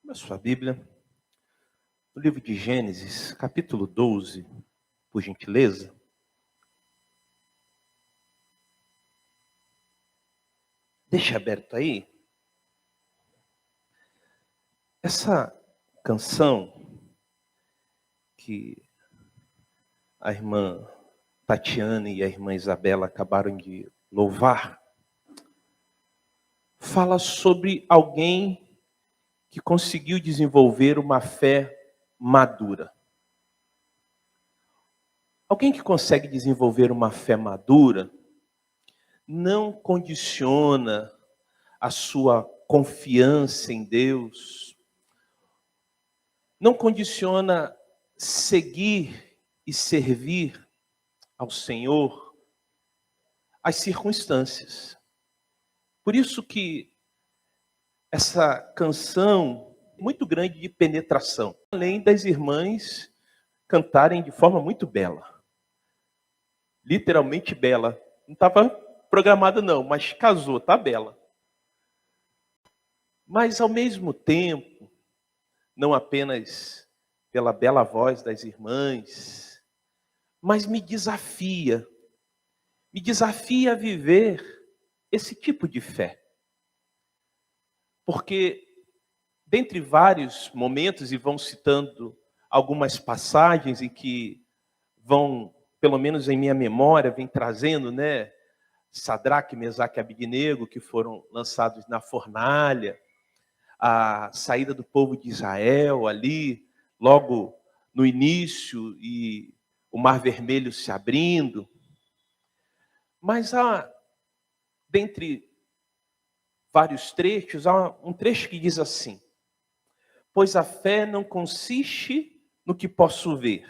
Na sua Bíblia, no livro de Gênesis, capítulo 12, por gentileza. Deixa aberto aí. Essa canção que a irmã Tatiana e a irmã Isabela acabaram de louvar, fala sobre alguém que conseguiu desenvolver uma fé madura. Alguém que consegue desenvolver uma fé madura não condiciona a sua confiança em Deus, não condiciona seguir e servir ao Senhor às circunstâncias. Por isso que essa canção muito grande de penetração, além das irmãs cantarem de forma muito bela, literalmente bela. Não estava programada não, mas casou, tá bela. Mas ao mesmo tempo, não apenas pela bela voz das irmãs, mas me desafia a viver esse tipo de fé. Porque, dentre vários momentos, e vão citando algumas passagens em que vão, pelo menos em minha memória, vem trazendo, né, Sadraque, Mesaque e Abednego, que foram lançados na fornalha, a saída do povo de Israel ali, logo no início, e o Mar Vermelho se abrindo. Mas dentre vários trechos, há um trecho que diz assim: pois a fé não consiste no que posso ver,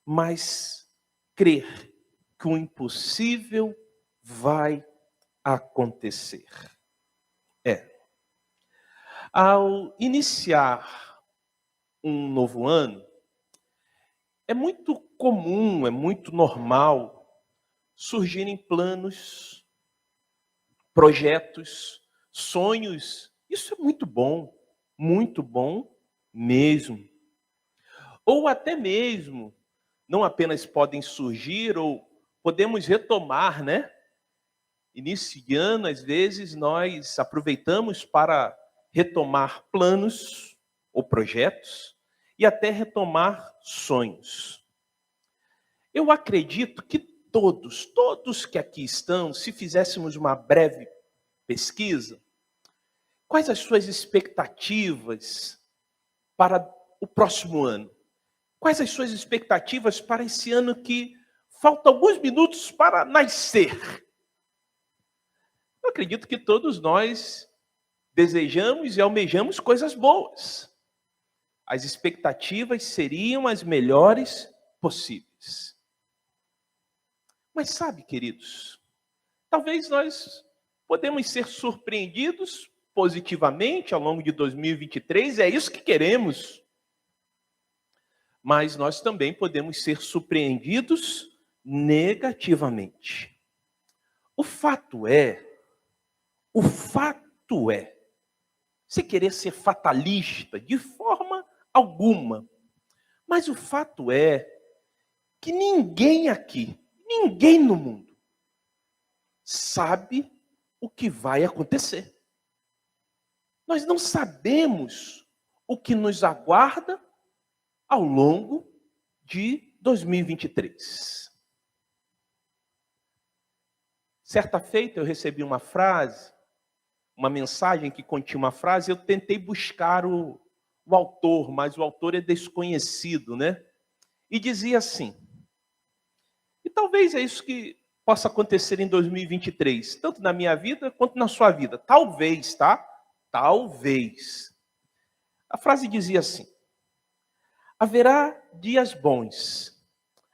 mas crer que o impossível vai acontecer. Ao iniciar um novo ano, é muito comum, é muito normal surgirem planos, projetos, sonhos. Isso é muito bom mesmo. Ou até mesmo, não apenas podem surgir, ou podemos retomar, né? Início de ano, às vezes, nós aproveitamos para retomar planos ou projetos e até retomar sonhos. Eu acredito que todos que aqui estão, se fizéssemos uma breve pesquisa, quais as suas expectativas para o próximo ano? Quais as suas expectativas para esse ano que falta alguns minutos para nascer? Eu acredito que todos nós desejamos e almejamos coisas boas. As expectativas seriam as melhores possíveis. Mas sabe, queridos, talvez nós podemos ser surpreendidos positivamente ao longo de 2023, é isso que queremos. Mas nós também podemos ser surpreendidos negativamente. O fato é, você querer ser fatalista de forma alguma, mas o fato é que ninguém aqui, ninguém no mundo, sabe o que vai acontecer. Nós não sabemos o que nos aguarda ao longo de 2023. Certa feita eu recebi uma frase, uma mensagem que continha uma frase, eu tentei buscar o autor, mas o autor é desconhecido, né? E dizia assim, e talvez é isso que possa acontecer em 2023, tanto na minha vida quanto na sua vida. Talvez, tá? Talvez. A frase dizia assim: haverá dias bons,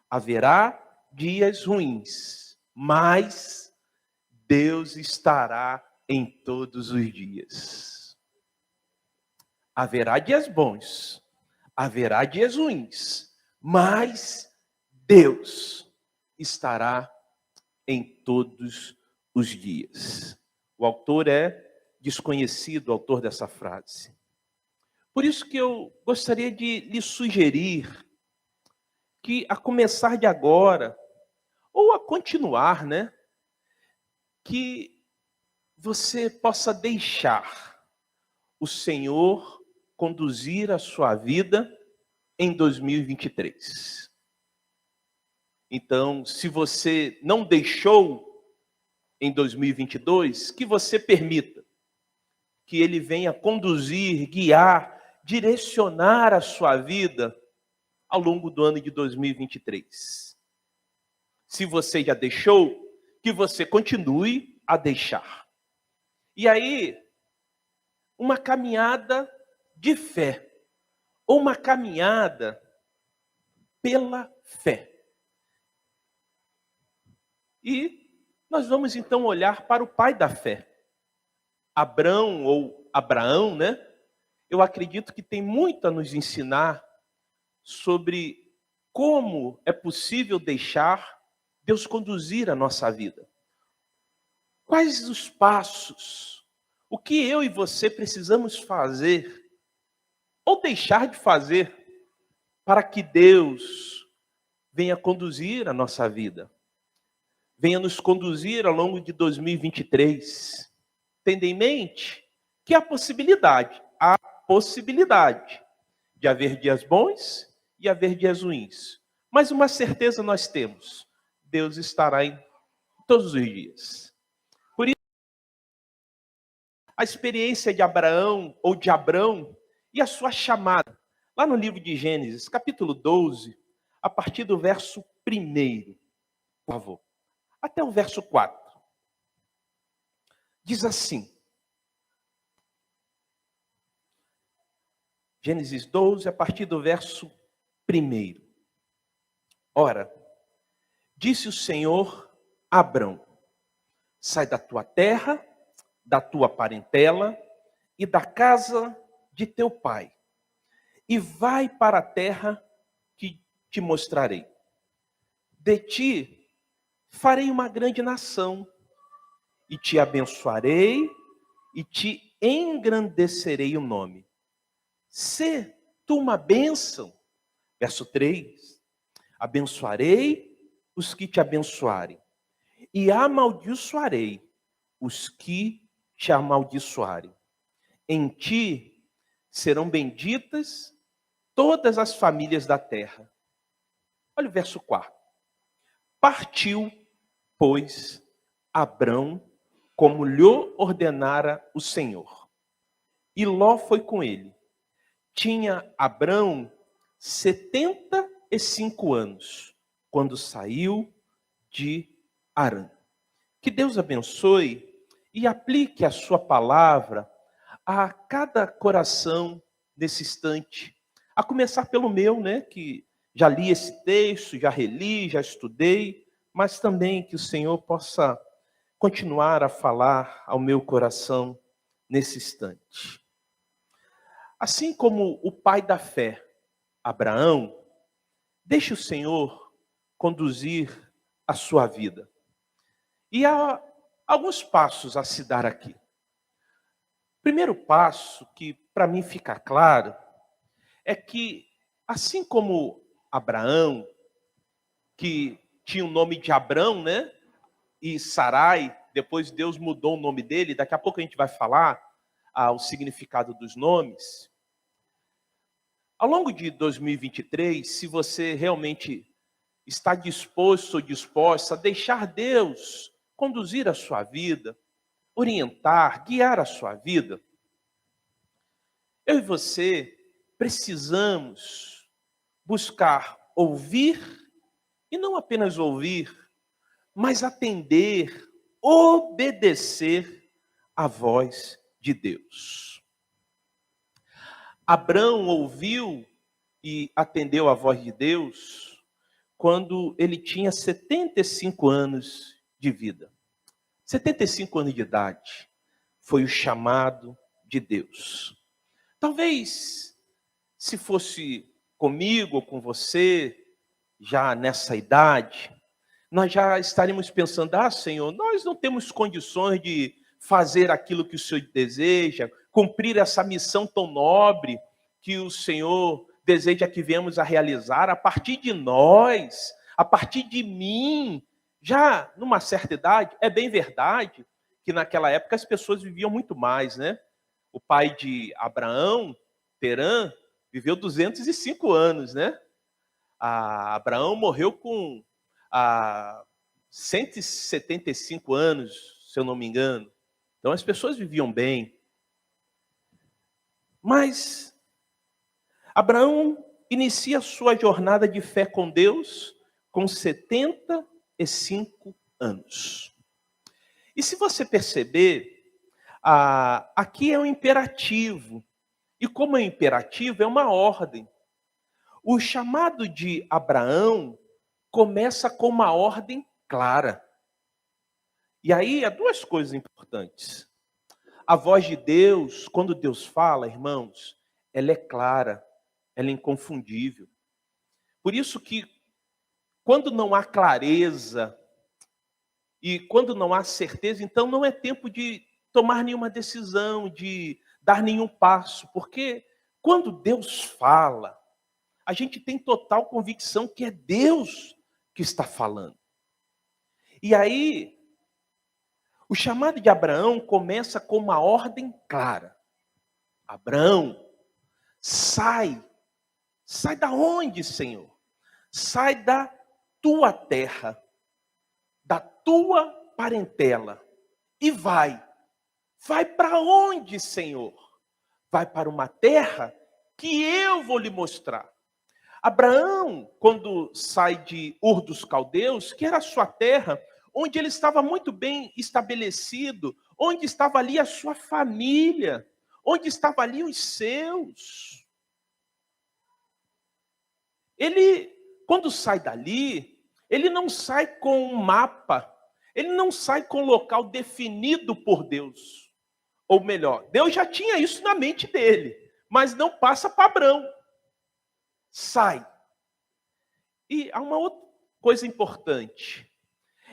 haverá dias ruins, mas Deus estará em todos os dias. Haverá dias bons, haverá dias ruins, mas Deus estará em todos os dias. O autor é desconhecido, o autor dessa frase. Por isso que eu gostaria de lhe sugerir que, a começar de agora, ou a continuar, né, que você possa deixar o Senhor conduzir a sua vida em 2023. Então, se você não deixou em 2022, que você permita que Ele venha conduzir, guiar, direcionar a sua vida ao longo do ano de 2023. Se você já deixou, que você continue a deixar. E aí, uma caminhada de fé, ou uma caminhada pela fé. E nós vamos então olhar para o pai da fé, Abrão ou Abraão, né? Eu acredito que tem muito a nos ensinar sobre como é possível deixar Deus conduzir a nossa vida. Quais os passos? O que eu e você precisamos fazer ou deixar de fazer para que Deus venha conduzir a nossa vida? Venha nos conduzir ao longo de 2023. Tendo em mente que há possibilidade de haver dias bons e haver dias ruins. Mas uma certeza nós temos: Deus estará em todos os dias. Por isso, a experiência de Abraão ou de Abrão e a sua chamada, lá no livro de Gênesis, capítulo 12, a partir do verso 1, por favor, até o verso 4. Diz assim, Gênesis 12, a partir do verso 1. Ora, disse o Senhor a Abrão: sai da tua terra, da tua parentela e da casa de teu pai, e vai para a terra que te mostrarei. De ti farei uma grande nação, e te abençoarei, e te engrandecerei o nome. Sê tu uma bênção. Verso 3. Abençoarei os que te abençoarem, e amaldiçoarei os que te amaldiçoarem. Em ti serão benditas todas as famílias da terra. Olha o verso 4. Partiu, pois, Abrão, como lhe ordenara o Senhor. E Ló foi com ele. Tinha Abrão 75 anos, quando saiu de Harã. Que Deus abençoe e aplique a sua palavra a cada coração nesse instante. A começar pelo meu, né, que já li esse texto, já reli, já estudei, mas também que o Senhor possa continuar a falar ao meu coração nesse instante. Assim como o pai da fé, Abraão, deixe o Senhor conduzir a sua vida. E há alguns passos a se dar aqui. Primeiro passo, que para mim fica claro, é que, assim como Abraão, que tinha o nome de Abrão, né? E Sarai, depois Deus mudou o nome dele, daqui a pouco a gente vai falar o significado dos nomes. Ao longo de 2023, se você realmente está disposto ou disposta a deixar Deus conduzir a sua vida, orientar, guiar a sua vida, eu e você precisamos buscar ouvir, e não apenas ouvir, mas atender, obedecer à voz de Deus. Abrão ouviu e atendeu à voz de Deus quando ele tinha 75 anos de vida. 75 anos de idade foi o chamado de Deus. Talvez, se fosse comigo ou com você, já nessa idade, nós já estaríamos pensando: Senhor, nós não temos condições de fazer aquilo que o Senhor deseja, cumprir essa missão tão nobre que o Senhor deseja que venhamos a realizar a partir de nós, a partir de mim, já numa certa idade. É bem verdade que naquela época as pessoas viviam muito mais, né? O pai de Abraão, Terã, viveu 205 anos, né? Abraão morreu com 175 anos, se eu não me engano. Então as pessoas viviam bem. Mas Abraão inicia sua jornada de fé com Deus com 75 anos. E se você perceber, aqui é um imperativo. E como é um imperativo, é uma ordem. O chamado de Abraão começa com uma ordem clara. E aí há duas coisas importantes. A voz de Deus, quando Deus fala, irmãos, ela é clara, ela é inconfundível. Por isso que quando não há clareza e quando não há certeza, então não é tempo de tomar nenhuma decisão, de dar nenhum passo, porque quando Deus fala, a gente tem total convicção que é Deus que está falando. E aí, o chamado de Abraão começa com uma ordem clara. Abraão, sai. Sai da onde, Senhor? Sai da tua terra, da tua parentela e vai. Vai para onde, Senhor? Vai para uma terra que eu vou lhe mostrar. Abraão, quando sai de Ur dos Caldeus, que era a sua terra, onde ele estava muito bem estabelecido, onde estava ali a sua família, onde estavam ali os seus. Ele, quando sai dali, ele não sai com um mapa, ele não sai com um local definido por Deus. Ou melhor, Deus já tinha isso na mente dele, mas não passa para Abraão. Sai. E há uma outra coisa importante.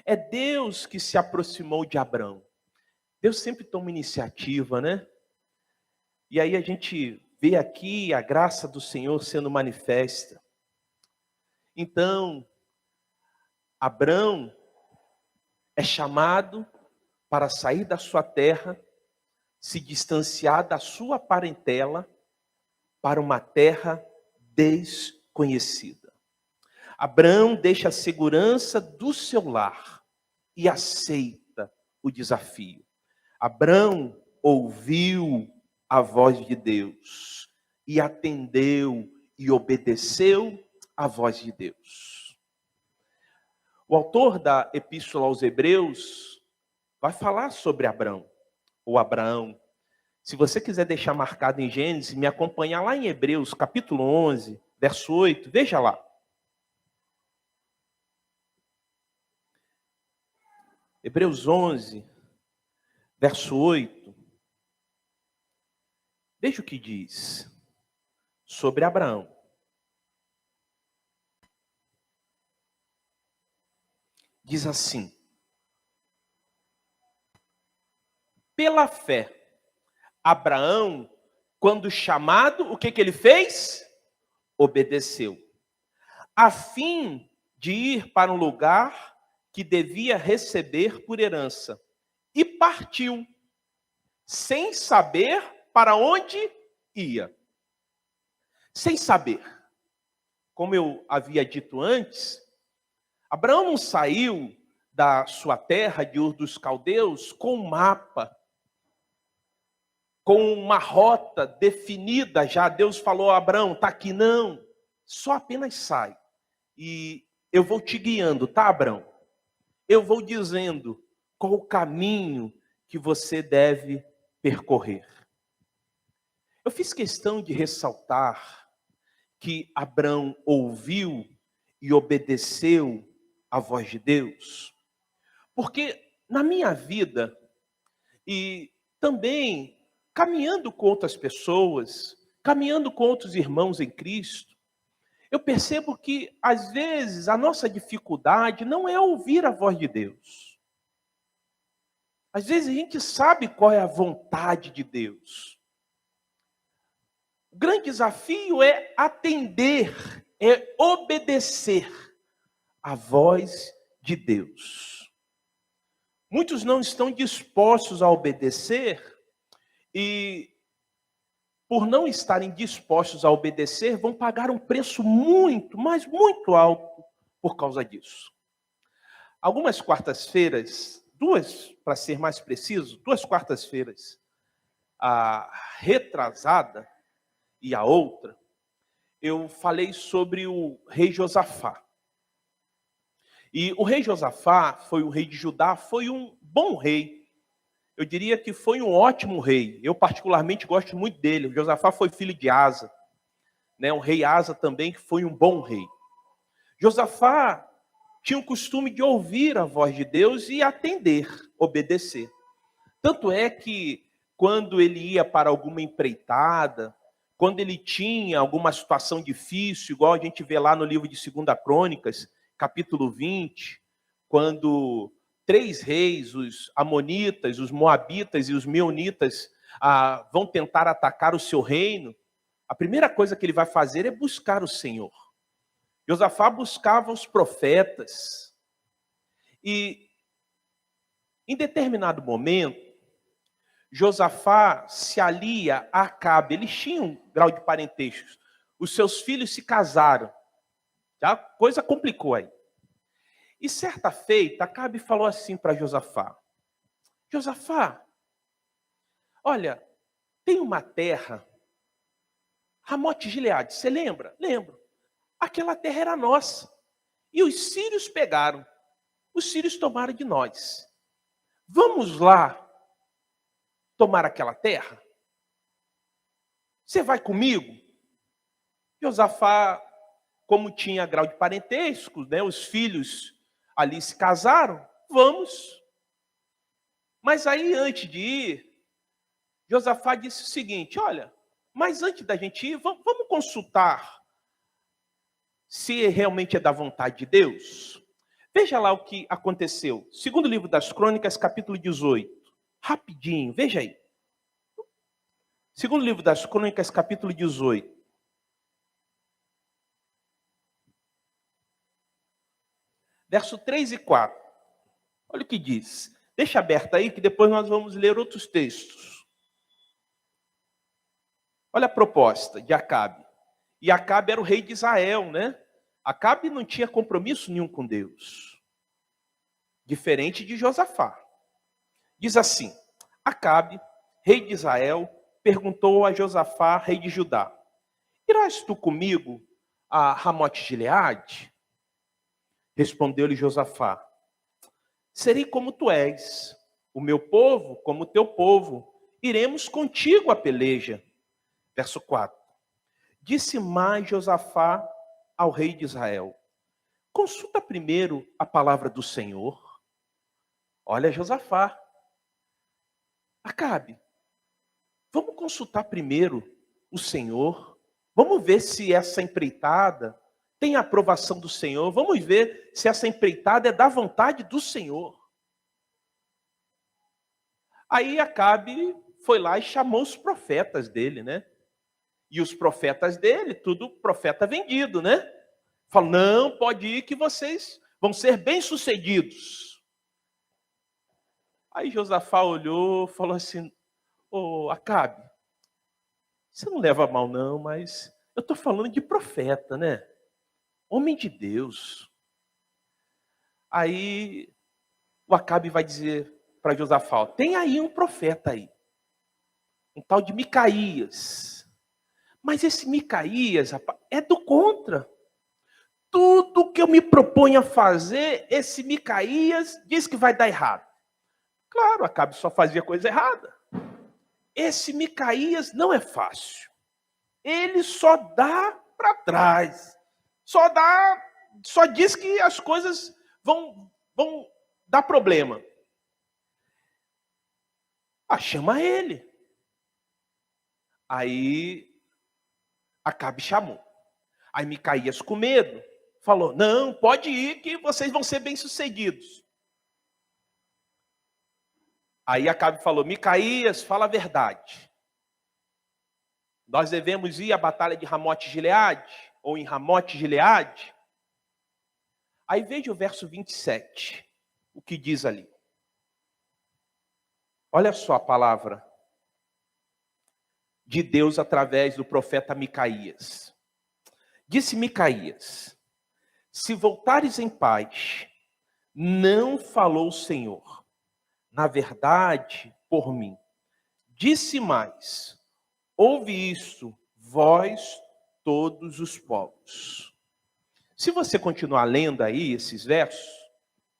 É Deus que se aproximou de Abraão. Deus sempre toma iniciativa, né? E aí a gente vê aqui a graça do Senhor sendo manifesta. Então, Abraão é chamado para sair da sua terra, se distanciar da sua parentela para uma terra desconhecida. Abraão deixa a segurança do seu lar e aceita o desafio. Abraão ouviu a voz de Deus e atendeu e obedeceu a voz de Deus. O autor da Epístola aos Hebreus vai falar sobre Abraão, ou Abraão. Se você quiser deixar marcado em Gênesis, me acompanhar lá em Hebreus, capítulo 11, verso 8, veja lá. Hebreus 11, verso 8. Veja o que diz sobre Abraão. Diz assim: pela fé, Abraão, quando chamado, o que ele fez? Obedeceu, a fim de ir para um lugar que devia receber por herança. E partiu, sem saber para onde ia. Sem saber. Como eu havia dito antes, Abraão não saiu da sua terra, de Ur dos Caldeus, com um mapa, com uma rota definida já. Deus falou: Abraão, está aqui. Não, só apenas sai. E eu vou te guiando, tá, Abraão? Eu vou dizendo qual o caminho que você deve percorrer. Eu fiz questão de ressaltar que Abraão ouviu e obedeceu a voz de Deus, porque na minha vida, e também caminhando com outras pessoas, caminhando com outros irmãos em Cristo, eu percebo que, às vezes, a nossa dificuldade não é ouvir a voz de Deus. Às vezes a gente sabe qual é a vontade de Deus. O grande desafio é atender, é obedecer à voz de Deus. Muitos não estão dispostos a obedecer e, por não estarem dispostos a obedecer, vão pagar um preço muito, mas muito alto por causa disso. Algumas quartas-feiras, duas, para ser mais preciso, 2 quartas-feiras, a retrasada e a outra, eu falei sobre o rei Josafá. E o rei Josafá foi o rei de Judá, foi um bom rei. Eu diria que foi um ótimo rei. Eu particularmente gosto muito dele. O Josafá foi filho de Asa, né? O rei Asa também, que foi um bom rei. Josafá tinha o costume de ouvir a voz de Deus e atender, obedecer. Tanto é que quando ele ia para alguma empreitada, quando ele tinha alguma situação difícil, igual a gente vê lá no livro de 2 Crônicas, capítulo 20, quando 3 reis, os amonitas, os moabitas e os meunitas, vão tentar atacar o seu reino, a primeira coisa que ele vai fazer é buscar o Senhor. Josafá buscava os profetas. E, em determinado momento, Josafá se alia a Acabe. Eles tinham um grau de parentesco. Os seus filhos se casaram. Já a coisa complicou aí. E certa feita, Acabe falou assim para Josafá: Josafá, olha, tem uma terra, Ramote-Gileade, você lembra? Lembro. Aquela terra era nossa. E os sírios pegaram. Os sírios tomaram de nós. Vamos lá tomar aquela terra? Você vai comigo? Josafá, como tinha grau de parentesco, né, os filhos ali se casaram, vamos. Mas aí, antes de ir, Josafá disse o seguinte: olha, mas antes da gente ir, vamos consultar se realmente é da vontade de Deus. Veja lá o que aconteceu. Segundo livro das Crônicas, capítulo 18. Rapidinho, veja aí. Segundo livro das Crônicas, capítulo 18. Verso 3 e 4. Olha o que diz. Deixa aberto aí, que depois nós vamos ler outros textos. Olha a proposta de Acabe. E Acabe era o rei de Israel, né? Acabe não tinha compromisso nenhum com Deus. Diferente de Josafá. Diz assim: Acabe, rei de Israel, perguntou a Josafá, rei de Judá: irás tu comigo a Ramote-Gileade? Respondeu-lhe Josafá: serei como tu és, o meu povo como o teu povo, iremos contigo à peleja. Verso 4. Disse mais Josafá ao rei de Israel: consulta primeiro a palavra do Senhor. Olha Josafá: Acabe, vamos consultar primeiro o Senhor. Vamos ver se essa empreitada tem a aprovação do Senhor. Vamos ver se essa empreitada é da vontade do Senhor. Aí Acabe foi lá e chamou os profetas dele, né? E os profetas dele, tudo profeta vendido, né? Falou: não, pode ir que vocês vão ser bem-sucedidos. Aí Josafá olhou, falou assim: ô Acabe, você não leva a mal não, mas eu estou falando de profeta, né? Homem de Deus. Aí o Acabe vai dizer para Josafá: tem aí um profeta aí, um tal de Micaías. Mas esse Micaías, rapaz, é do contra. Tudo que eu me proponho a fazer, esse Micaías diz que vai dar errado. Claro, Acabe só fazia coisa errada. Esse Micaías não é fácil. Ele só dá para trás. Só diz que as coisas vão dar problema. Chama ele. Aí Acabe chamou. Aí Micaías, com medo, falou: não, pode ir que vocês vão ser bem-sucedidos. Aí Acabe falou: Micaías, fala a verdade. Nós devemos ir à batalha de Ramote-Gileade, ou em Ramote-Gileade. Aí veja o verso 27, o que diz ali. Olha só a palavra de Deus através do profeta Micaías. Disse Micaías: se voltares em paz, não falou o Senhor, na verdade, por mim. Disse mais: ouve isto, vós todos os povos. Se você continuar lendo aí esses versos,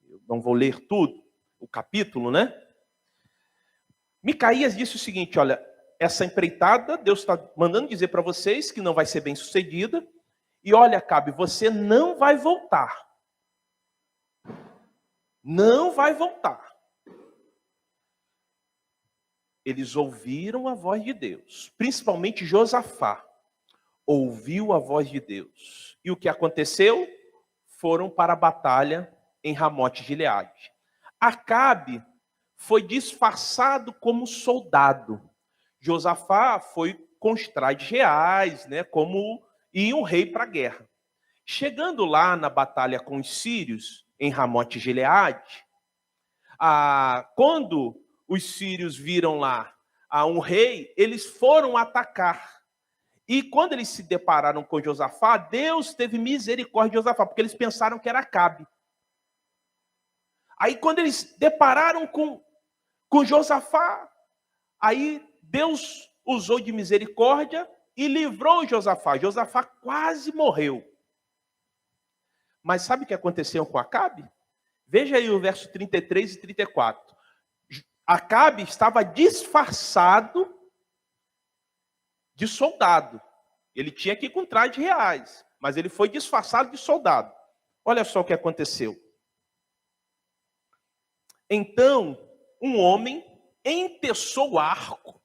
eu não vou ler tudo, o capítulo, né? Micaías disse o seguinte: olha, essa empreitada, Deus está mandando dizer para vocês que não vai ser bem sucedida. E olha, Acabe, você não vai voltar. Não vai voltar. Eles ouviram a voz de Deus, principalmente Josafá ouviu a voz de Deus. E o que aconteceu? Foram para a batalha em Ramote-Gileade. Acabe foi disfarçado como soldado. Josafá foi com os trajes reais, né, como ia um rei para a guerra. Chegando lá na batalha com os sírios, em Ramote-Gileade, quando os sírios viram lá um rei, eles foram atacar. E quando eles se depararam com Josafá, Deus teve misericórdia de Josafá, porque eles pensaram que era Acabe. Aí quando eles depararam com Josafá, aí Deus usou de misericórdia e livrou Josafá. Josafá quase morreu. Mas sabe o que aconteceu com Acabe? Veja aí o verso 33 e 34. Acabe estava disfarçado de soldado. Ele tinha que ir com trajes reais, mas ele foi disfarçado de soldado. Olha só o que aconteceu. Então, um homem empeçou o arco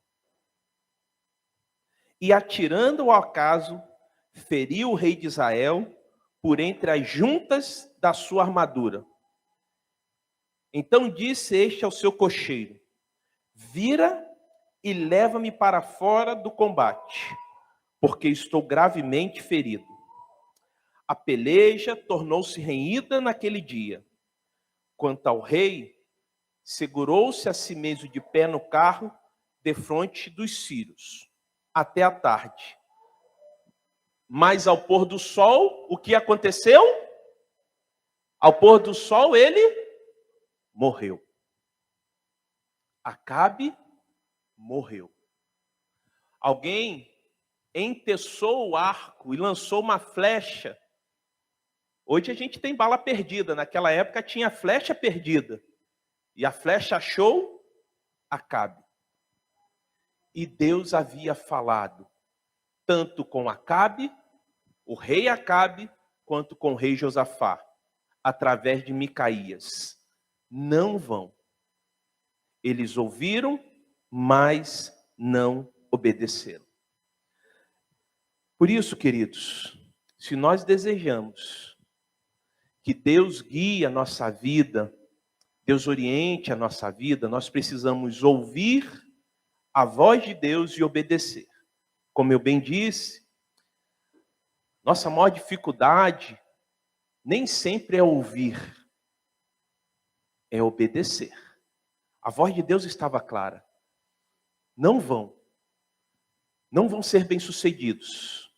e, atirando ao acaso, feriu o rei de Israel por entre as juntas da sua armadura. Então disse este ao seu cocheiro: vira e leva-me para fora do combate, porque estou gravemente ferido. A peleja tornou-se renhida naquele dia. Quanto ao rei, segurou-se a si mesmo de pé no carro, defronte dos sírios, até a tarde. Mas ao pôr do sol, o que aconteceu? Ao pôr do sol, ele morreu. Acabe morreu. Alguém empeçou o arco e lançou uma flecha. Hoje a gente tem bala perdida. Naquela época tinha flecha perdida. E a flecha achou Acabe. E Deus havia falado tanto com Acabe, o rei Acabe, quanto com o rei Josafá, através de Micaías. Não vão. Eles ouviram, mas não obedeceram. Por isso, queridos, se nós desejamos que Deus guie a nossa vida, Deus oriente a nossa vida, nós precisamos ouvir a voz de Deus e obedecer. Como eu bem disse, nossa maior dificuldade nem sempre é ouvir, é obedecer. A voz de Deus estava clara. Não vão ser bem-sucedidos.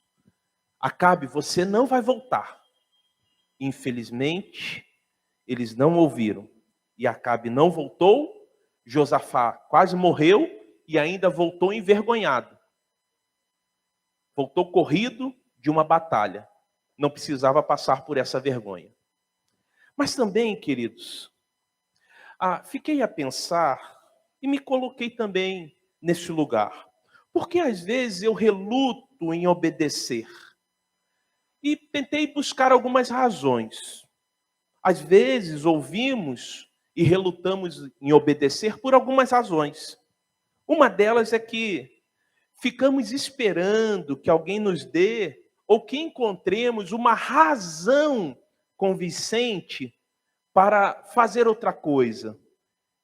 Acabe, você não vai voltar. Infelizmente, eles não ouviram. E Acabe não voltou, Josafá quase morreu e ainda voltou envergonhado. Voltou corrido de uma batalha. Não precisava passar por essa vergonha. Mas também, queridos, fiquei a pensar e me coloquei também nesse lugar. Porque às vezes eu reluto em obedecer. E tentei buscar algumas razões. Às vezes ouvimos e relutamos em obedecer por algumas razões. Uma delas é que ficamos esperando que alguém nos dê ou que encontremos uma razão convincente para fazer outra coisa,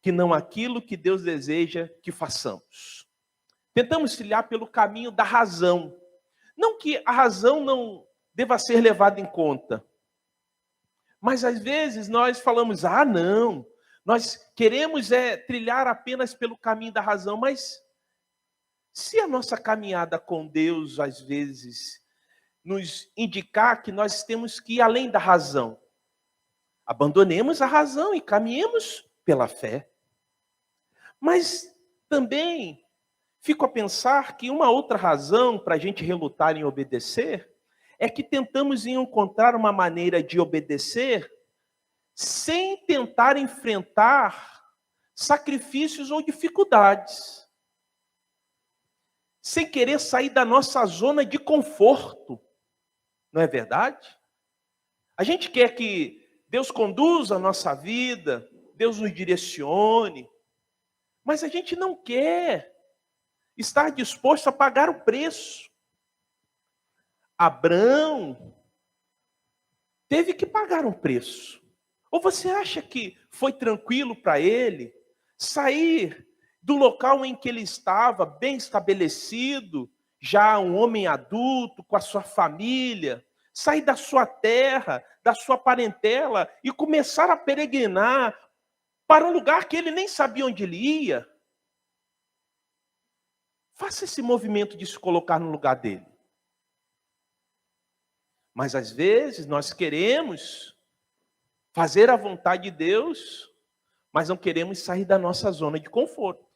que não aquilo que Deus deseja que façamos. Tentamos trilhar pelo caminho da razão. Não que a razão não deva ser levada em conta, mas às vezes nós falamos, não, nós queremos trilhar apenas pelo caminho da razão, mas se a nossa caminhada com Deus, às vezes, nos indicar que nós temos que ir além da razão, abandonemos a razão e caminhemos pela fé. Mas também fico a pensar que uma outra razão para a gente relutar em obedecer é que tentamos encontrar uma maneira de obedecer sem tentar enfrentar sacrifícios ou dificuldades, sem querer sair da nossa zona de conforto, não é verdade? A gente quer que Deus conduza a nossa vida, Deus nos direcione, mas a gente não quer estar disposto a pagar o preço. Abraão teve que pagar um preço. Ou você acha que foi tranquilo para ele sair do local em que ele estava, bem estabelecido, já um homem adulto, com a sua família, sair da sua terra, da sua parentela e começar a peregrinar para um lugar que ele nem sabia onde ele ia? Faça esse movimento de se colocar no lugar dele. Mas às vezes nós queremos fazer a vontade de Deus, mas não queremos sair da nossa zona de conforto.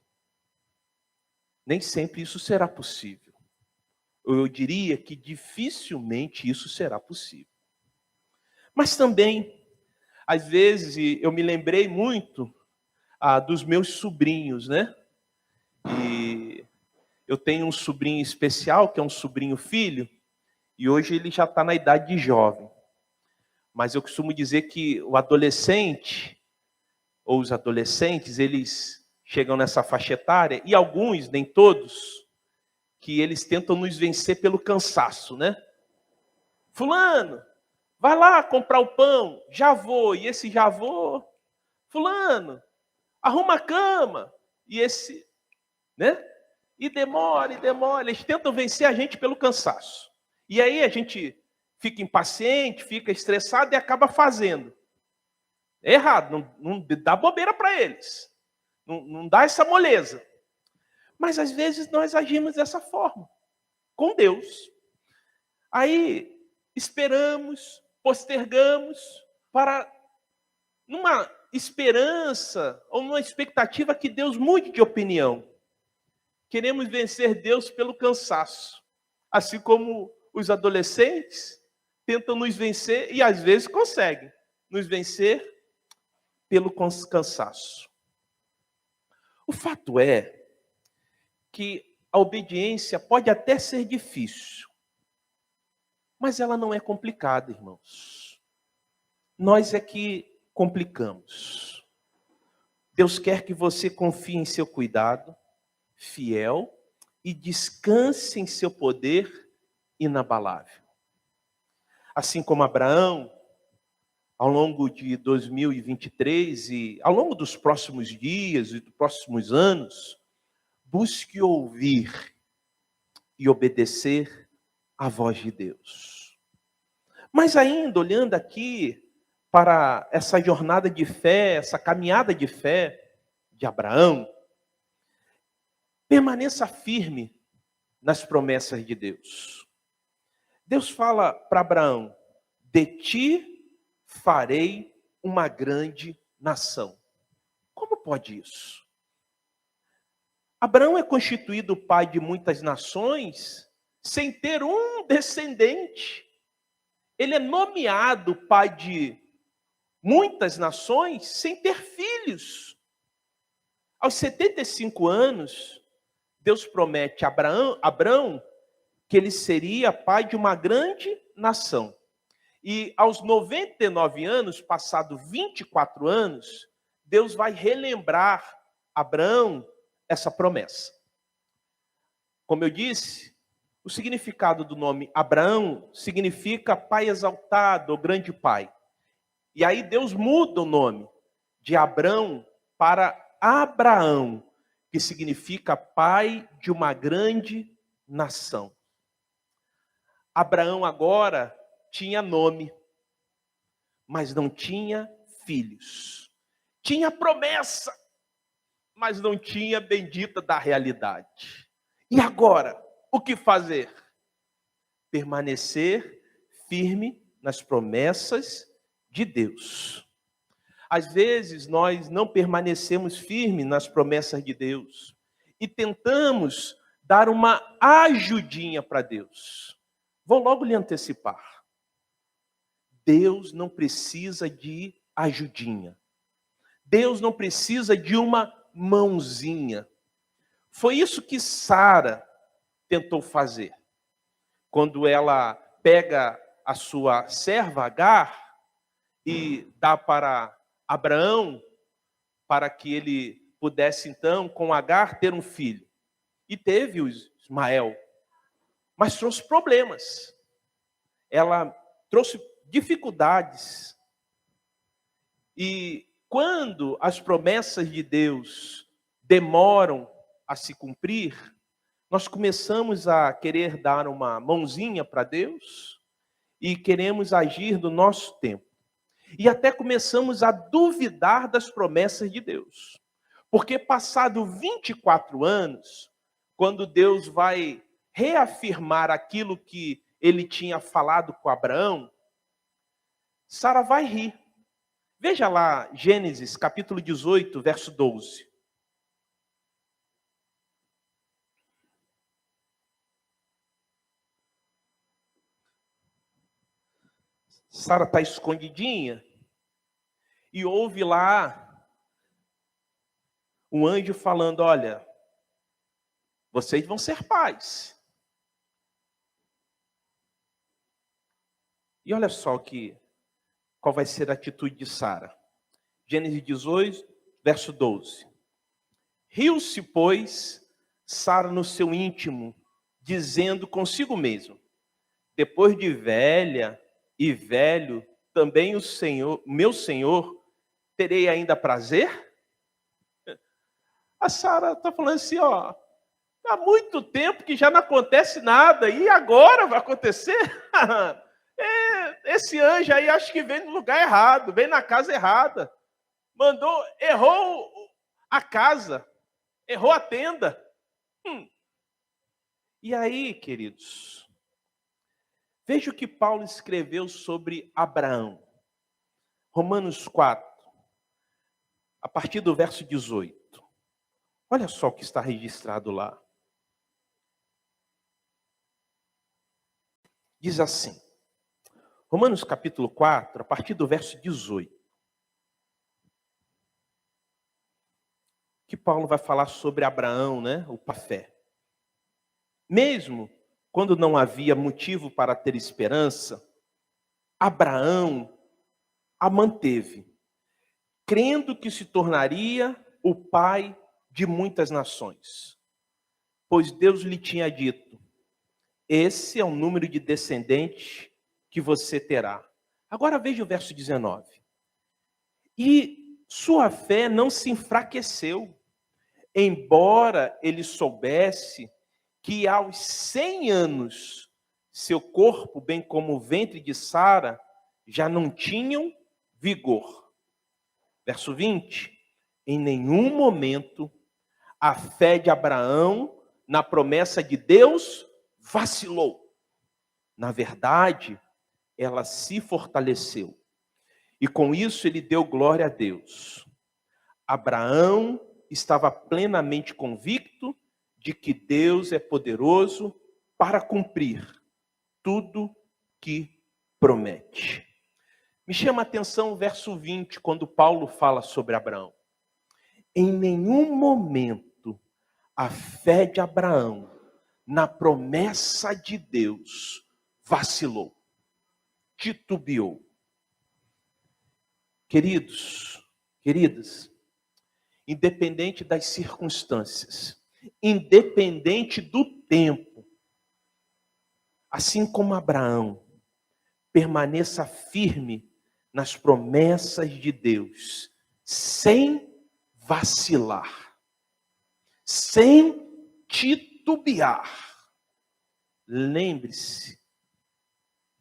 Nem sempre isso será possível. Eu diria que dificilmente isso será possível. Mas também, às vezes, eu me lembrei muito dos meus sobrinhos, né? E eu tenho um sobrinho especial, que é um sobrinho filho, e hoje ele já está na idade de jovem. Mas eu costumo dizer que o adolescente, ou os adolescentes, eles chegam nessa faixa etária, e alguns, nem todos, que eles tentam nos vencer pelo cansaço, né? Fulano, vai lá comprar o pão, já vou, e esse já vou. Fulano, arruma a cama, e esse, né? E demora, eles tentam vencer a gente pelo cansaço. E aí a gente fica impaciente, fica estressado e acaba fazendo. É errado, não dá bobeira para eles. Não dá essa moleza. Mas às vezes nós agimos dessa forma, com Deus. Aí esperamos, postergamos, para numa esperança ou numa expectativa que Deus mude de opinião. Queremos vencer Deus pelo cansaço. Assim como os adolescentes tentam nos vencer e às vezes conseguem nos vencer pelo cansaço. O fato é que a obediência pode até ser difícil, mas ela não é complicada, irmãos. Nós é que complicamos. Deus quer que você confie em seu cuidado fiel e descanse em seu poder inabalável. Assim como Abraão, ao longo de 2023 e ao longo dos próximos dias e dos próximos anos, busque ouvir e obedecer à voz de Deus. Mas ainda, olhando aqui para essa jornada de fé, essa caminhada de fé de Abraão, permaneça firme nas promessas de Deus. Deus fala para Abraão: de ti farei uma grande nação. Como pode isso? Abraão é constituído pai de muitas nações sem ter um descendente. Ele é nomeado pai de muitas nações sem ter filhos. Aos 75 anos, Deus promete a Abraão que ele seria pai de uma grande nação. E aos 99 anos, passado 24 anos, Deus vai relembrar Abraão essa promessa. Como eu disse, o significado do nome Abraão significa pai exaltado ou grande pai. E aí Deus muda o nome de Abrão para Abraão, que significa pai de uma grande nação. Abraão agora tinha nome, mas não tinha filhos. Tinha promessa, mas não tinha bendita da realidade. E agora, o que fazer? Permanecer firme nas promessas de Deus. Às vezes nós não permanecemos firmes nas promessas de Deus e tentamos dar uma ajudinha para Deus. Vou logo lhe antecipar. Deus não precisa de ajudinha. Deus não precisa de uma mãozinha. Foi isso que Sara tentou fazer. Quando ela pega a sua serva Agar e dá para Abraão, para que ele pudesse então com Agar ter um filho. E teve o Ismael, mas trouxe problemas. Ela trouxe dificuldades. E quando as promessas de Deus demoram a se cumprir, nós começamos a querer dar uma mãozinha para Deus e queremos agir do nosso tempo. E até começamos a duvidar das promessas de Deus. Porque passado 24 anos, quando Deus vai reafirmar aquilo que ele tinha falado com Abraão, Sara vai rir. Veja lá, Gênesis, capítulo 18, verso 12. Sara está escondidinha e ouve lá um anjo falando, olha, vocês vão ser pais. E olha só qual vai ser a atitude de Sara. Gênesis 18, verso 12. Riu-se, pois, Sara no seu íntimo, dizendo consigo mesmo, depois de velha e velho, também o Senhor, meu Senhor, terei ainda prazer? A Sara está falando assim, ó, há muito tempo que já não acontece nada, e agora vai acontecer? Esse anjo aí acho que vem no lugar errado, vem na casa errada. Errou a casa, errou a tenda. E aí, queridos, veja o que Paulo escreveu sobre Abraão. Romanos 4, a partir do verso 18. Olha só o que está registrado lá. Diz assim, Romanos capítulo 4, a partir do verso 18. Que Paulo vai falar sobre Abraão, né? O fé. Mesmo quando não havia motivo para ter esperança, Abraão a manteve, crendo que se tornaria o pai de muitas nações. Pois Deus lhe tinha dito, esse é o número de descendentes que você terá. Agora veja o verso 19. E sua fé não se enfraqueceu, embora ele soubesse que aos 100 anos seu corpo, bem como o ventre de Sara, já não tinham vigor. Verso 20. Em nenhum momento a fé de Abraão na promessa de Deus vacilou. Na verdade, ela se fortaleceu. E com isso ele deu glória a Deus. Abraão estava plenamente convicto de que Deus é poderoso para cumprir tudo que promete. Me chama a atenção o verso 20, quando Paulo fala sobre Abraão. Em nenhum momento a fé de Abraão na promessa de Deus vacilou, titubeou. Queridos, queridas, independente das circunstâncias, independente do tempo, assim como Abraão, permaneça firme nas promessas de Deus, sem vacilar, sem titubear. Lembre-se,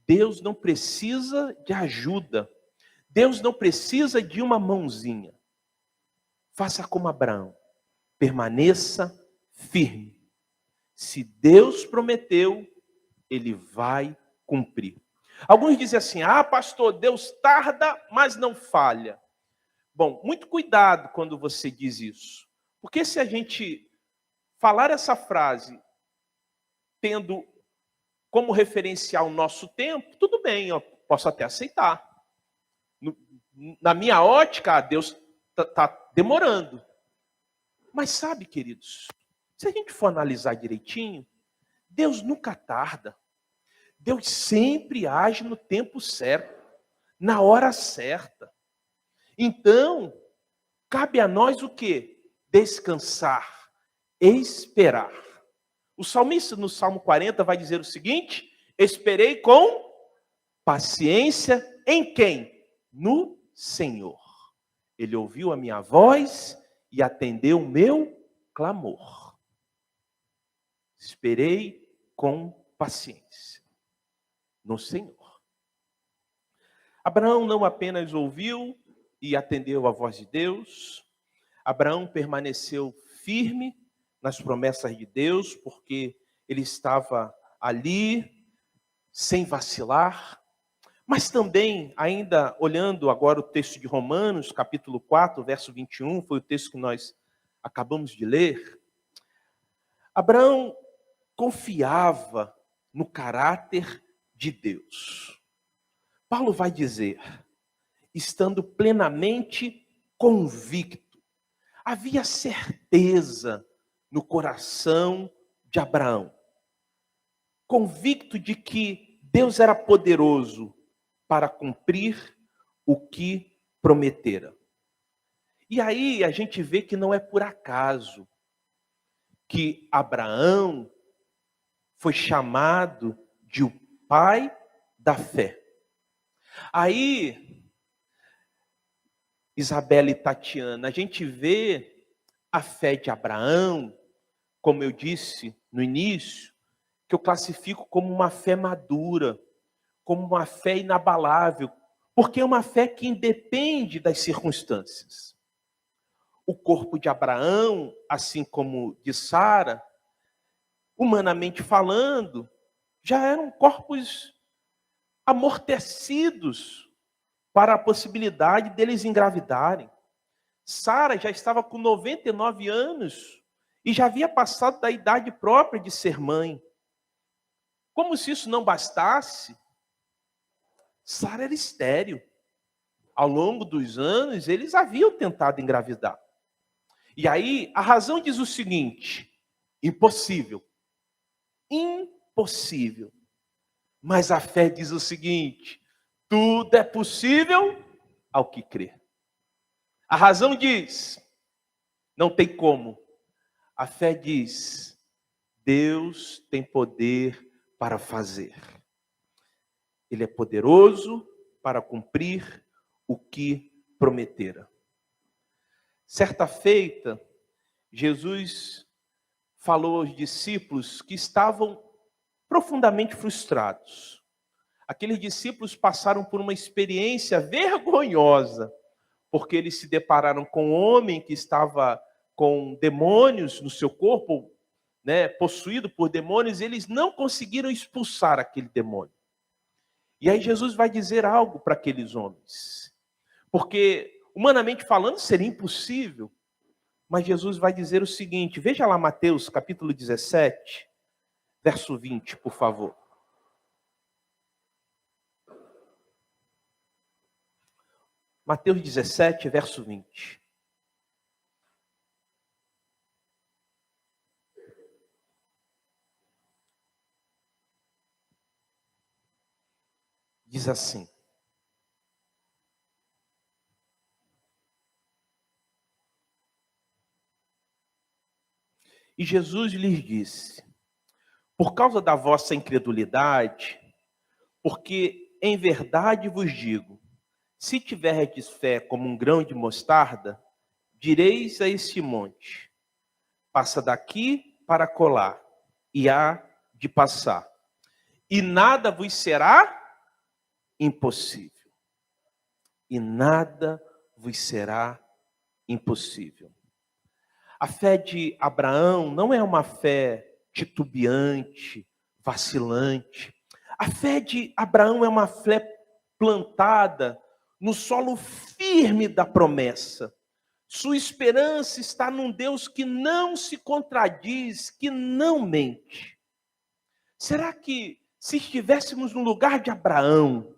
Deus não precisa de ajuda. Deus não precisa de uma mãozinha. Faça como Abraão. Permaneça firme. Se Deus prometeu, Ele vai cumprir. Alguns dizem assim: ah, pastor, Deus tarda, mas não falha. Bom, muito cuidado quando você diz isso. Porque se a gente falar essa frase tendo como referencial o nosso tempo, tudo bem, eu posso até aceitar. Na minha ótica, Deus está demorando. Mas sabe, queridos, se a gente for analisar direitinho, Deus nunca tarda. Deus sempre age no tempo certo, na hora certa. Então, cabe a nós o quê? Descansar, esperar. O salmista no Salmo 40 vai dizer o seguinte: esperei com paciência em quem? No Senhor. Ele ouviu a minha voz e atendeu o meu clamor. Esperei com paciência no Senhor. Abraão não apenas ouviu e atendeu a voz de Deus, Abraão permaneceu firme nas promessas de Deus, porque ele estava ali, sem vacilar. Mas também, ainda olhando agora o texto de Romanos, capítulo 4, verso 21, foi o texto que nós acabamos de ler. Abraão confiava no caráter de Deus. Paulo vai dizer, estando plenamente convicto, havia certeza no coração de Abraão, convicto de que Deus era poderoso para cumprir o que prometera. E aí a gente vê que não é por acaso que Abraão foi chamado de o pai da fé. Aí, Isabela e Tatiana, a gente vê a fé de Abraão, como eu disse no início, que eu classifico como uma fé madura, como uma fé inabalável, porque é uma fé que independe das circunstâncias. O corpo de Abraão, assim como de Sara, humanamente falando, já eram corpos amortecidos para a possibilidade deles engravidarem. Sara já estava com 99 anos e já havia passado da idade própria de ser mãe. Como se isso não bastasse, Sara era estéril. Ao longo dos anos, eles haviam tentado engravidar. E aí, a razão diz o seguinte: impossível. Impossível. Mas a fé diz o seguinte: tudo é possível ao que crê. A razão diz, não tem como. A fé diz, Deus tem poder para fazer. Ele é poderoso para cumprir o que prometera. Certa feita, Jesus falou aos discípulos que estavam profundamente frustrados. Aqueles discípulos passaram por uma experiência vergonhosa, porque eles se depararam com um homem que estava com demônios no seu corpo, possuído por demônios, e eles não conseguiram expulsar aquele demônio. E aí Jesus vai dizer algo para aqueles homens, porque humanamente falando seria impossível, mas Jesus vai dizer o seguinte, veja lá Mateus capítulo 17, verso 20, por favor. Mateus 17, verso 20. Diz assim: e Jesus lhes disse, por causa da vossa incredulidade, porque em verdade vos digo, se tiverdes fé como um grão de mostarda, direis a este monte, passa daqui para colar, e há de passar. E nada vos será impossível. E nada vos será impossível. A fé de Abraão não é uma fé titubeante, vacilante. A fé de Abraão é uma fé plantada no solo firme da promessa. Sua esperança está num Deus que não se contradiz, que não mente. Será que, se estivéssemos no lugar de Abraão,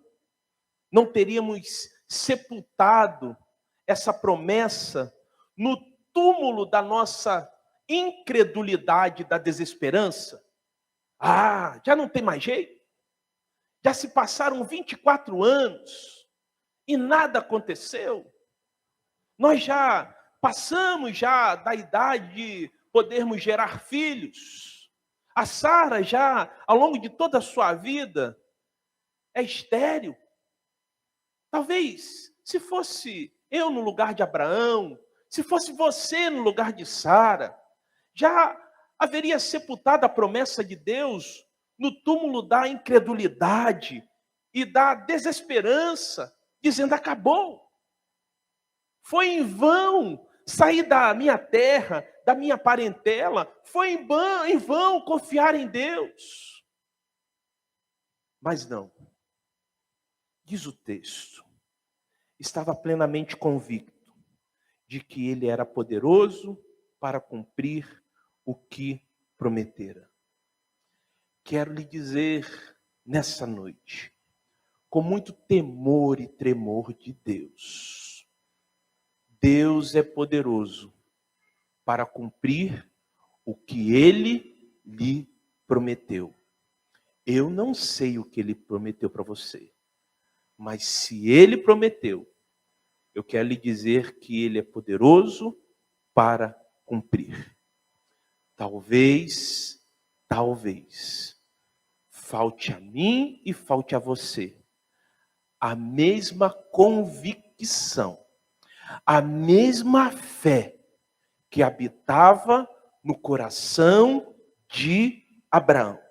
não teríamos sepultado essa promessa no túmulo da nossa incredulidade, da desesperança? Ah, já não tem mais jeito? Já se passaram 24 anos e nada aconteceu? Nós já passamos já da idade de podermos gerar filhos. A Sara já, ao longo de toda a sua vida, é estéril. Talvez, se fosse eu no lugar de Abraão, se fosse você no lugar de Sara, já haveria sepultado a promessa de Deus no túmulo da incredulidade e da desesperança, dizendo: acabou. Foi em vão sair da minha terra, da minha parentela, foi em vão confiar em Deus. Mas não. Diz o texto, estava plenamente convicto de que ele era poderoso para cumprir o que prometera. Quero lhe dizer nessa noite, com muito temor e tremor de Deus, Deus é poderoso para cumprir o que ele lhe prometeu. Eu não sei o que ele prometeu para você, mas se ele prometeu, eu quero lhe dizer que ele é poderoso para cumprir. Talvez, falte a mim e falte a você a mesma convicção, a mesma fé que habitava no coração de Abraão.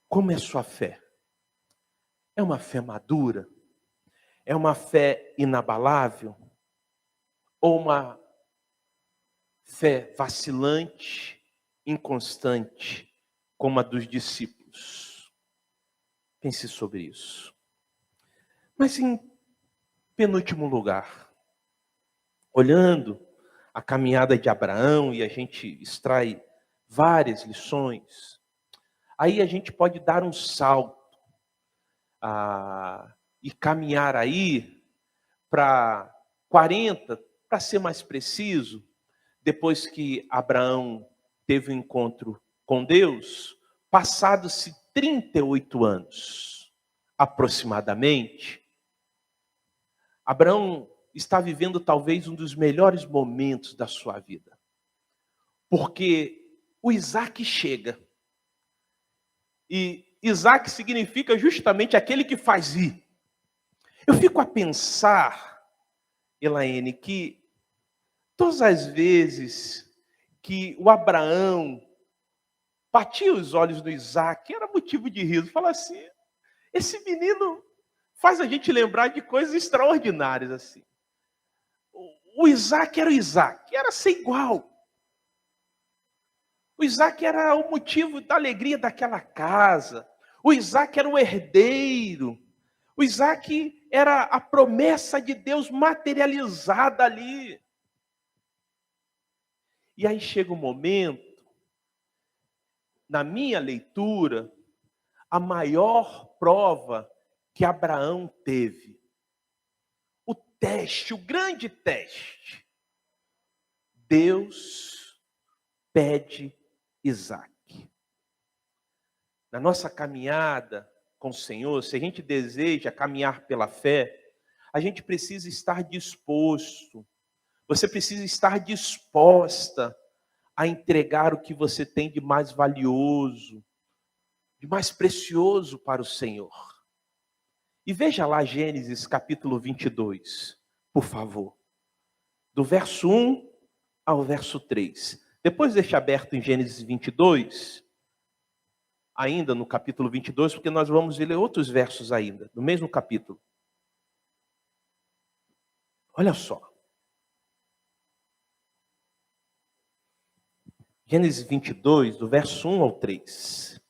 Como é sua fé? É uma fé madura? É uma fé inabalável? Ou uma fé vacilante, inconstante, como a dos discípulos? Pense sobre isso. Mas em penúltimo lugar, olhando a caminhada de Abraão, e a gente extrai várias lições, aí a gente pode dar um salto e caminhar aí para 40, para ser mais preciso, depois que Abraão teve um encontro com Deus, passados-se 38 anos, aproximadamente, Abraão está vivendo talvez um dos melhores momentos da sua vida. Porque o Isaac chega. E Isaac significa justamente aquele que faz ir. Eu fico a pensar, Elaine, que todas as vezes que o Abraão batia os olhos no Isaac, era motivo de riso. Fala assim, esse menino faz a gente lembrar de coisas extraordinárias assim. O Isaac era o Isaac, era ser igual. O Isaac era o motivo da alegria daquela casa. O Isaac era o herdeiro. O Isaac era a promessa de Deus materializada ali. E aí chega um momento, na minha leitura, a maior prova que Abraão teve. O teste, o grande teste. Deus pede Isaac. Na nossa caminhada com o Senhor, se a gente deseja caminhar pela fé, a gente precisa estar disposto. Você precisa estar disposta a entregar o que você tem de mais valioso, de mais precioso para o Senhor. E veja lá Gênesis capítulo 22, por favor. Do verso 1 ao verso 3. Depois deixa aberto em Gênesis 22, ainda no capítulo 22, porque nós vamos ler outros versos ainda, no mesmo capítulo. Olha só. Gênesis 22, do verso 1 ao 3.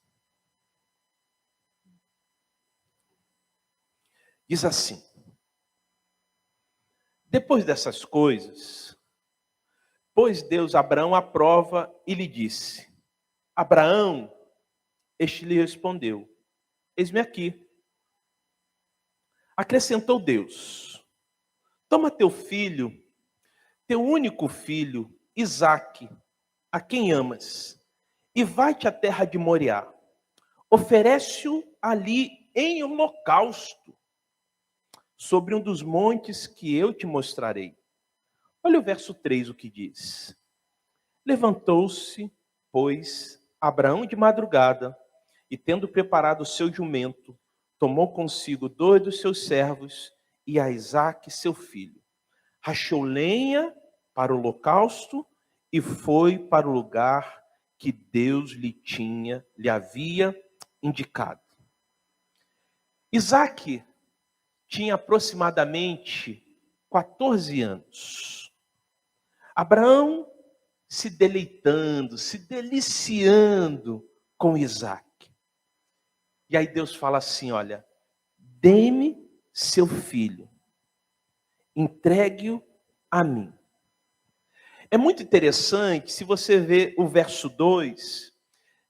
Diz assim: depois dessas coisas, pôs Deus Abraão à prova e lhe disse: Abraão, este lhe respondeu: eis-me aqui. Acrescentou Deus: toma teu filho, teu único filho, Isaque, a quem amas, e vai-te à terra de Moriá. Oferece-o ali em holocausto, sobre um dos montes que eu te mostrarei. Olha o verso 3, o que diz. Levantou-se, pois, Abraão de madrugada, e tendo preparado o seu jumento, tomou consigo 2 dos seus servos e a Isaque, seu filho. Rachou lenha para o holocausto e foi para o lugar que Deus lhe havia indicado. Isaque tinha aproximadamente 14 anos. Abraão se deleitando, se deliciando com Isaque. E aí Deus fala assim, olha, dê-me seu filho, entregue-o a mim. É muito interessante, se você ver o verso 2,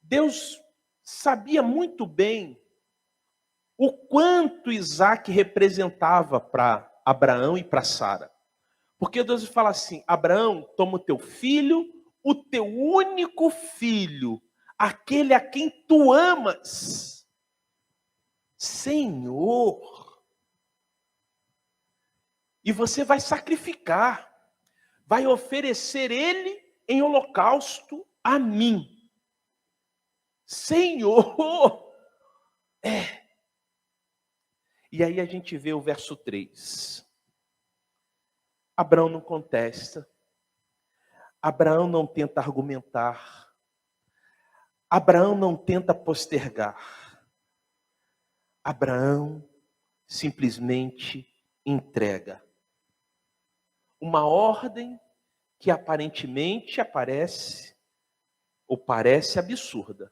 Deus sabia muito bem o quanto Isaque representava para Abraão e para Sara. Porque Deus fala assim, Abraão, toma o teu filho, o teu único filho, aquele a quem tu amas. Senhor. E você vai sacrificar, vai oferecer ele em holocausto a mim. Senhor. E aí a gente vê o verso 3. Abraão não contesta. Abraão não tenta argumentar. Abraão não tenta postergar. Abraão simplesmente entrega. Uma ordem que aparentemente parece absurda.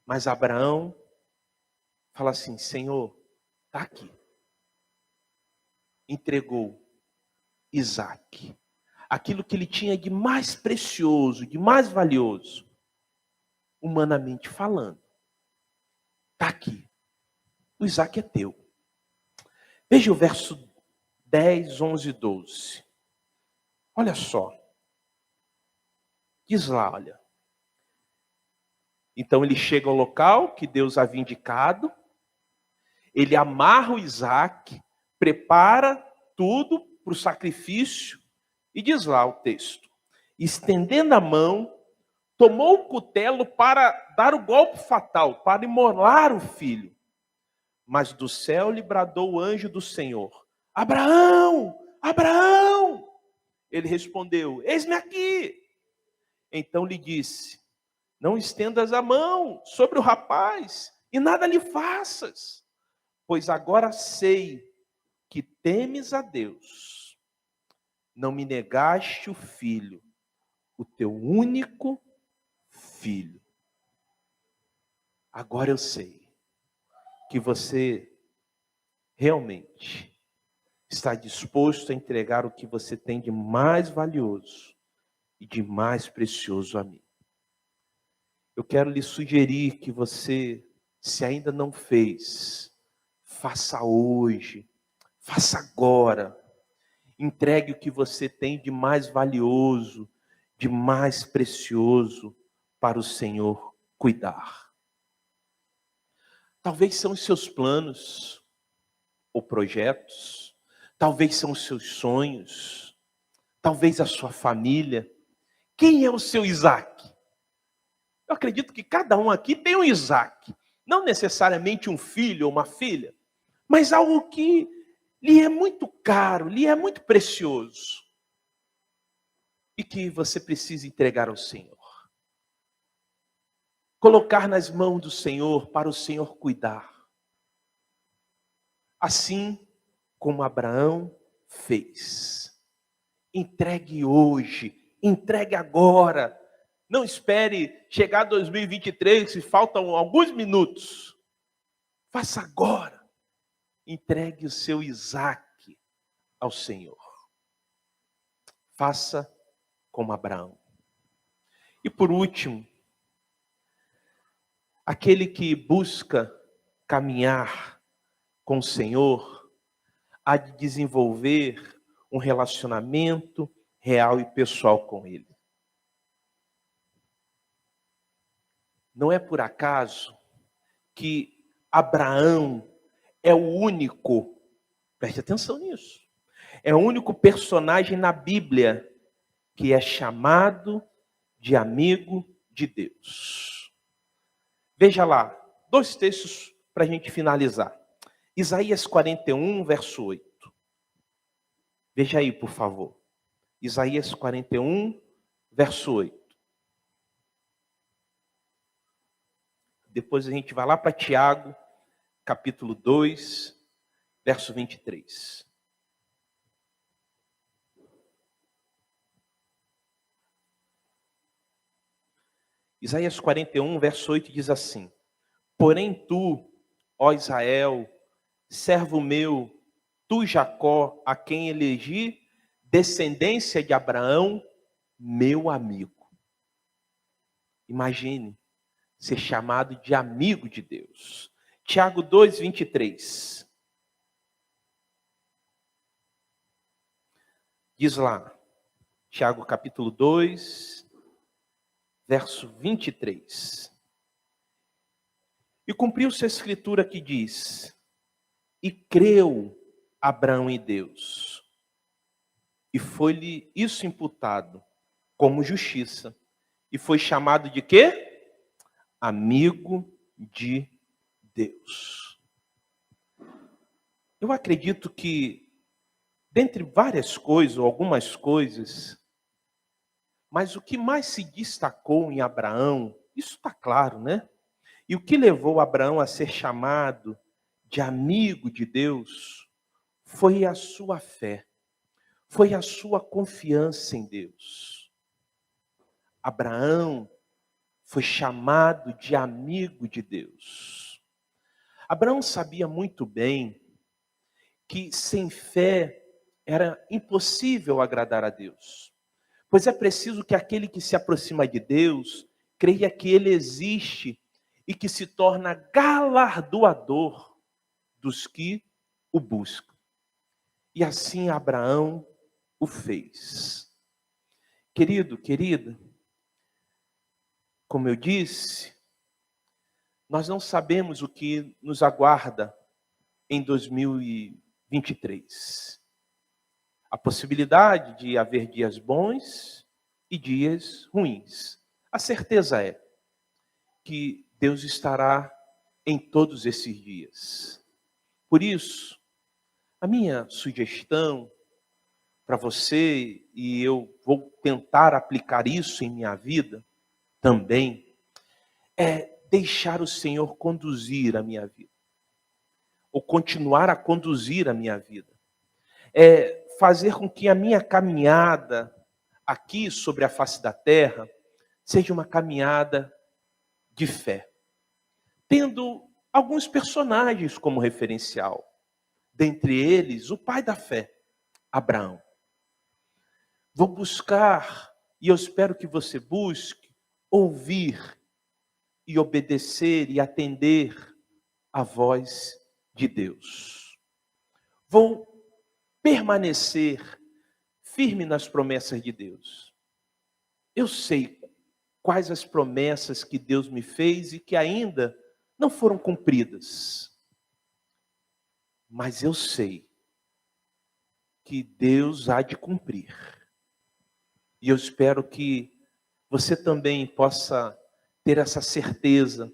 Mas Abraão fala assim, Senhor, está aqui. Entregou Isaque. Aquilo que ele tinha de mais precioso, de mais valioso, humanamente falando. Está aqui. O Isaque é teu. Veja o verso 10, 11 e 12. Olha só. Diz lá, olha. Então ele chega ao local que Deus havia indicado. Ele amarra o Isaque, prepara tudo para o sacrifício. E diz lá o texto. Estendendo a mão, tomou o cutelo para dar o golpe fatal, para imolar o filho. Mas do céu lhe bradou o anjo do Senhor. Abraão! Abraão! Ele respondeu, eis-me aqui. Então lhe disse, não estendas a mão sobre o rapaz e nada lhe faças, pois agora sei que temes a Deus. Não me negaste o filho, o teu único filho. Agora eu sei que você realmente está disposto a entregar o que você tem de mais valioso e de mais precioso a mim. Eu quero lhe sugerir que você, se ainda não fez, faça hoje, faça agora. Entregue o que você tem de mais valioso, de mais precioso para o Senhor cuidar. Talvez são os seus planos ou projetos, talvez são os seus sonhos, talvez a sua família. Quem é o seu Isaque? Eu acredito que cada um aqui tem um Isaque. Não necessariamente um filho ou uma filha, mas algo que lhe é muito caro, lhe é muito precioso. e que você precisa entregar ao Senhor. Colocar nas mãos do Senhor para o Senhor cuidar. Assim como Abraão fez. Entregue hoje, entregue agora. Não espere chegar 2023, se faltam alguns minutos. Faça agora. Entregue o seu Isaque ao Senhor. Faça como Abraão. E por último, aquele que busca caminhar com o Senhor, há de desenvolver um relacionamento real e pessoal com Ele. Não é por acaso que Abraão é o único, preste atenção nisso, é o único personagem na Bíblia que é chamado de amigo de Deus. Veja lá, 2 textos para a gente finalizar. Isaías 41, verso 8. Veja aí, por favor. Isaías 41, verso 8. Depois a gente vai lá para Tiago, capítulo 2, verso 23. Isaías 41, verso 8 diz assim: Porém tu, ó Israel, servo meu, tu Jacó, a quem elegi, descendência de Abraão, meu amigo. Imagine ser chamado de amigo de Deus. Tiago 2, 23. Diz lá, Tiago capítulo 2, verso 23. E cumpriu-se a escritura que diz: E creu Abraão em Deus, e foi-lhe isso imputado como justiça, e foi chamado de quê? Amigo de Deus. Eu acredito que, dentre várias coisas, ou algumas coisas, mas o que mais se destacou em Abraão, isso está claro, né? E o que levou Abraão a ser chamado de amigo de Deus foi a sua fé, foi a sua confiança em Deus. Abraão foi chamado de amigo de Deus. Abraão sabia muito bem que sem fé era impossível agradar a Deus. Pois é preciso que aquele que se aproxima de Deus creia que Ele existe e que se torna galardoador dos que o buscam. E assim Abraão o fez. Querido, querida, como eu disse, nós não sabemos o que nos aguarda em 2023. A possibilidade de haver dias bons e dias ruins. A certeza é que Deus estará em todos esses dias. Por isso, a minha sugestão para você, e eu vou tentar aplicar isso em minha vida também, é deixar o Senhor conduzir a minha vida. Ou continuar a conduzir a minha vida. É fazer com que a minha caminhada aqui sobre a face da terra seja uma caminhada de fé. Tendo alguns personagens como referencial. Dentre eles, o pai da fé, Abraão. Vou buscar, e eu espero que você busque, ouvir e obedecer e atender a voz de Deus. Vou permanecer firme nas promessas de Deus. Eu sei quais as promessas que Deus me fez e que ainda não foram cumpridas. Mas eu sei que Deus há de cumprir. E eu espero que você também possa ter essa certeza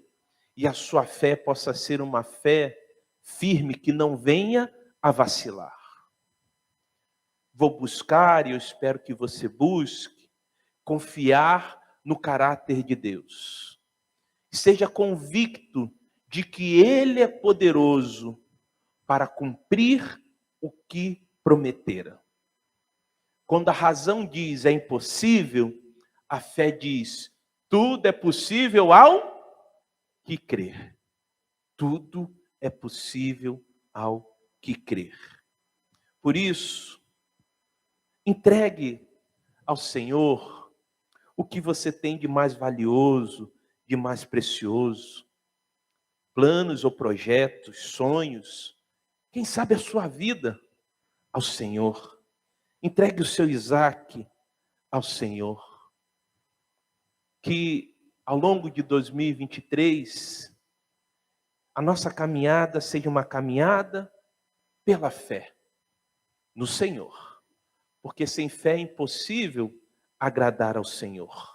e a sua fé possa ser uma fé firme que não venha a vacilar. Vou buscar e eu espero que você busque confiar no caráter de Deus. Seja convicto de que Ele é poderoso para cumprir o que prometera. Quando a razão diz é impossível, a fé diz tudo é possível ao que crer. Tudo é possível ao que crer. Por isso, entregue ao Senhor o que você tem de mais valioso, de mais precioso. Planos ou projetos, sonhos, quem sabe a sua vida ao Senhor. Entregue o seu Isaac ao Senhor. Que ao longo de 2023, a nossa caminhada seja uma caminhada pela fé no Senhor. Porque sem fé é impossível agradar ao Senhor.